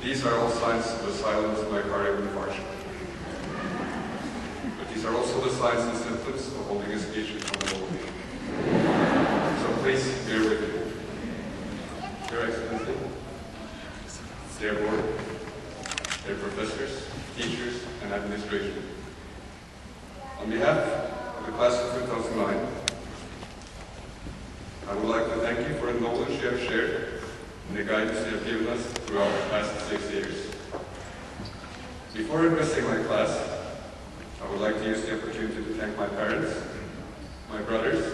These are all signs of the silent myocardial infarction. But these are also the signs and symptoms of holding a speech in front of all of you. So please bear with me. Your Excellency, dear board, dear professors, teachers, and administration. On behalf of the class of 2009, I would like to thank you for the knowledge you have shared and the guidance you have given us throughout the past 6 years. Before addressing my class, I would like to use the opportunity to thank my parents, my brothers,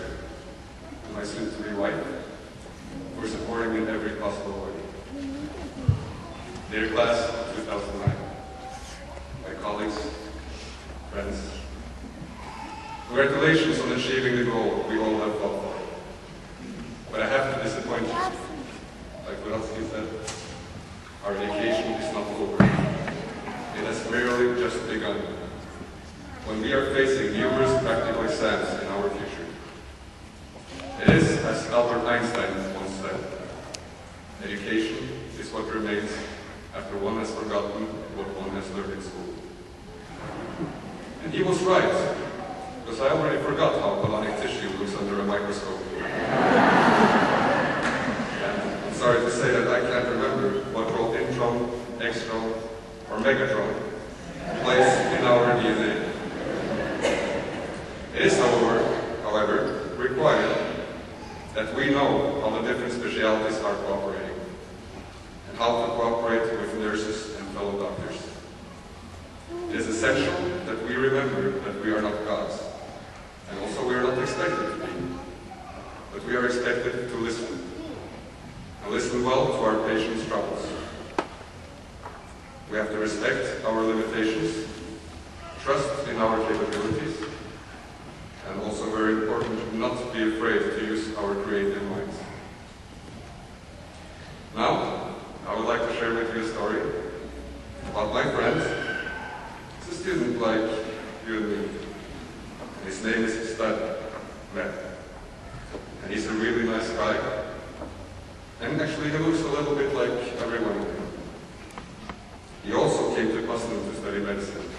and my soon-to-be wife for supporting me in every possible way. Dear class of 2009, my colleagues, friends, congratulations on achieving the goal we all have fought for. But I have to disappoint you. Like Wodowski said, our vacation is not over. It has merely just begun. When we are facing numerous practical exams in our future. It is, as Albert Einstein once said, education is what remains after one has forgotten what one has learned in school. And he was right, because I already forgot how colonic tissue looks under a microscope. Sorry to say that I can't remember what role intron, extron, or megatron plays in our DNA. It is, however, required that we know how the different specialties are cooperating and how to cooperate with nurses and fellow doctors. It is essential that we remember that we are not gods, and also we are not expected to be, but we are expected to listen. And listen well to our patients' troubles. We have to respect our limitations, trust in our capabilities, and also very important, not to be afraid to use our creative minds. Now, I would like to share with you a story about my friend. He's a student like you and me. And his name is Stian Skramstad. And he's a really nice guy. And actually, he looks a little bit like everyone. He also came to Poznan to study medicine,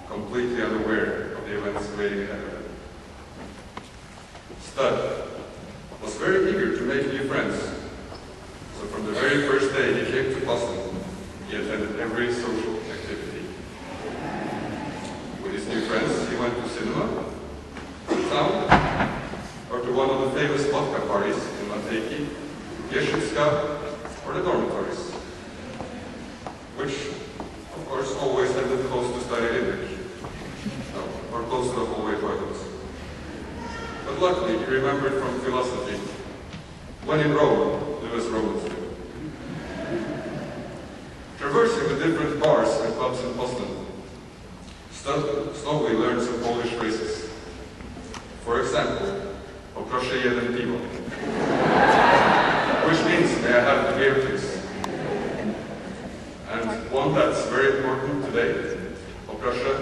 completely unaware of the events waiting ahead of him. Stud was very eager to make new friends. So from the very first day he came to Poznan, he attended every social activity. With his new friends, he went to cinema, to town, or to one of the famous vodka parties in Matejki, or the dormitories, which, of course, always ended close to study English, or close to the hallway toilets. But luckily, he remembered from philosophy, when in Rome, live as Romans do. Traversing the different bars and clubs in Poznan, slowly learned some Polish phrases. For example, o proszę jeden piwo. Which means, may I have the beer, please? And one that's very important today, poproszę,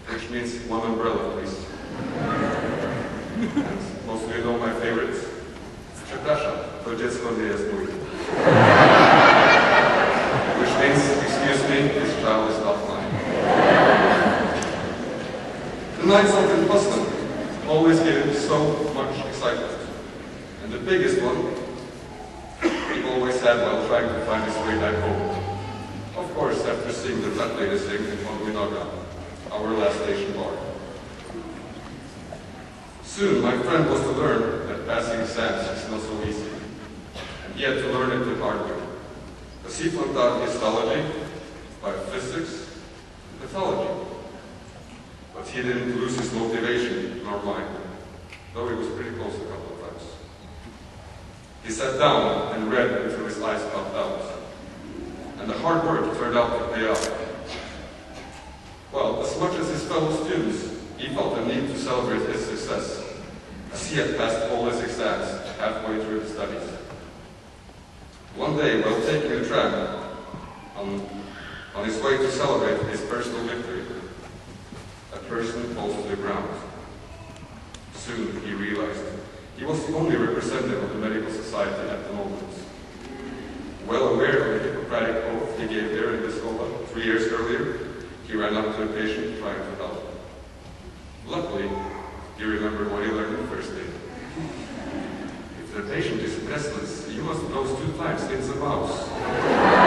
which means one umbrella, please. And most of you know my favorite, przepraszam, to dziecko nie jest mój. Which means, excuse me, this child is not mine. The nights out in Poznan always gave him so much excitement. And the biggest one he always had while trying to find his way back home. Of course, after seeing the fat lady sing in Podwinoga, our last station bar. Soon, my friend was to learn that passing exams is not so easy. And he had to learn it the hard way. Because he flunked out histology, biophysics, and pathology. But he didn't lose his motivation, nor mine, though he was pretty close a couple of times. He sat down and read until his eyes popped out. And the hard work turned out to pay off. Well, as much as his fellow students, he felt the need to celebrate his success, as he had passed all his exams halfway through his studies. One day, while taking a tram on his way to celebrate his personal victory, a person falls to the ground. Soon he realized he was the only representative of the medical society at the moment. Well aware of the Hippocratic he gave there in this aula 3 years earlier, he ran up to a patient trying to help. Luckily, he remembered what he learned the first day. If the patient is restless, you must blow 2 times in the mouth.